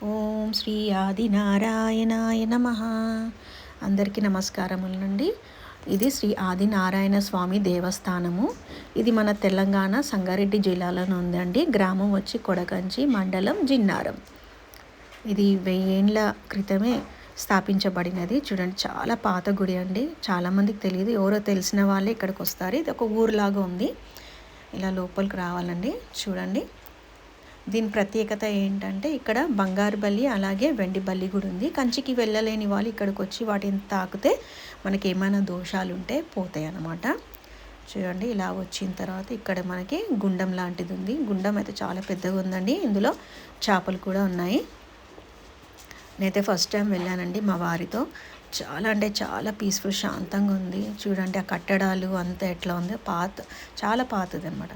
ఓం శ్రీ ఆదినారాయణాయ నమః. అందరికీ నమస్కారములండి. ఇది శ్రీ ఆదినారాయణ స్వామి దేవస్థానము. ఇది మన తెలంగాణ సంగారెడ్డి జిల్లాలో ఉందండి. గ్రామం వచ్చి కొడకంచి, మండలం జిన్నారం. ఇది 1000 ఏండ్ల క్రితమే స్థాపించబడినది. చూడండి, చాలా పాత గుడి అండి. చాలామందికి తెలియదు, ఎవరో తెలిసిన వాళ్ళే ఇక్కడికి వస్తారు. ఇది ఒక ఊరులాగా ఉంది. ఇలా లోపలికి రావాలండి. చూడండి, దీని ప్రత్యేకత ఏంటంటే ఇక్కడ బంగారు బల్లి అలాగే వెండి బల్లి కూడా ఉంది. కంచికి వెళ్ళలేని వాళ్ళు ఇక్కడికి వచ్చి వాటిని తాకితే మనకి ఏమైనా దోషాలు ఉంటే పోతాయి అన్నమాట. చూడండి, ఇలా వచ్చిన తర్వాత ఇక్కడ మనకి గుండం లాంటిది ఉంది. గుండం అయితే చాలా పెద్దగా ఉందండి. ఇందులో చేపలు కూడా ఉన్నాయి. నేనైతే ఫస్ట్ టైం వెళ్ళానండి మా వారితో. చాలా అంటే చాలా పీస్ఫుల్, శాంతంగా ఉంది. చూడండి, ఆ కట్టడాలు అంతా ఎట్లా ఉంది, చాలా పాతది అనమాట.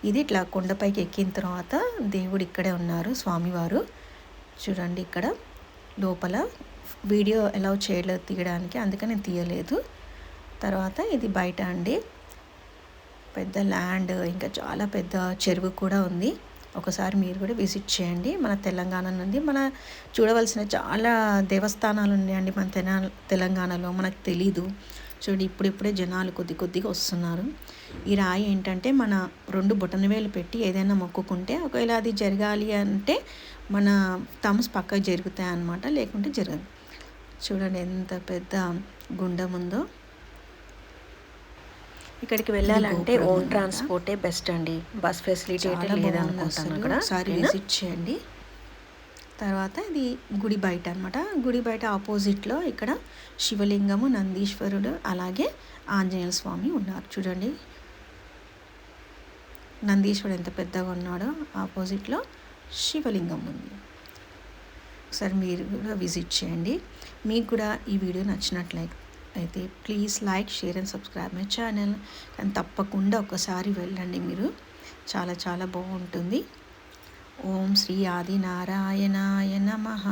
ఇది ఇట్లా కొండపైకి ఎక్కిన తర్వాత దేవుడు ఇక్కడే ఉన్నారు, స్వామివారు. చూడండి, ఇక్కడ లోపల వీడియో అలౌ చేయలేదు తీయడానికి, అందుకని నేను తీయలేదు. తర్వాత ఇది బయట అండి, పెద్ద ల్యాండ్, ఇంకా చాలా పెద్ద చెరువు కూడా ఉంది. ఒకసారి మీరు కూడా విజిట్ చేయండి. మన తెలంగాణ నుండి మన చూడవలసిన చాలా దేవస్థానాలు ఉన్నాయండి మన తెలంగాణలో, మనకు తెలీదు. చూడండి, ఇప్పుడిప్పుడే జనాలు కొద్దిగా వస్తున్నారు. ఈ రాయి ఏంటంటే మన 2 బొటనవేలు పెట్టి ఏదైనా మొక్కుకుంటే ఒకవేళ అది జరగాలి అంటే మన థమ్స్ పక్కకు జరుగుతాయి అన్నమాట, లేకుంటే జరగదు. చూడండి ఎంత పెద్ద గుండం ఉందో. ఇక్కడికి వెళ్ళాలంటే ఓన్ ట్రాన్స్పోర్టే బెస్ట్ అండి. బస్ ఫెసిలిటీ అయితే లేదనుకుంటాను. అక్కడ ఒకసారి విజిట్ చేయండి. తర్వాత ఇది గుడి బయట అనమాట. గుడి బయట ఆపోజిట్లో ఇక్కడ శివలింగము, నందీశ్వరుడు అలాగే ఆంజనేయ స్వామి ఉన్నారు. చూడండి, నందీశ్వరుడు ఎంత పెద్దగా ఉన్నాడో. ఆపోజిట్లో శివలింగం ఉంది. ఒకసారి మీరు కూడా విజిట్ చేయండి. మీకు కూడా ఈ వీడియో నచ్చినట్లయితే please like, share and subscribe my channel. కానీ తప్పకుండా ఒకసారి వెళ్ళండి మీరు, చాలా చాలా బాగుంటుంది. ఓం శ్రీ ఆదినారాయణాయ నమః.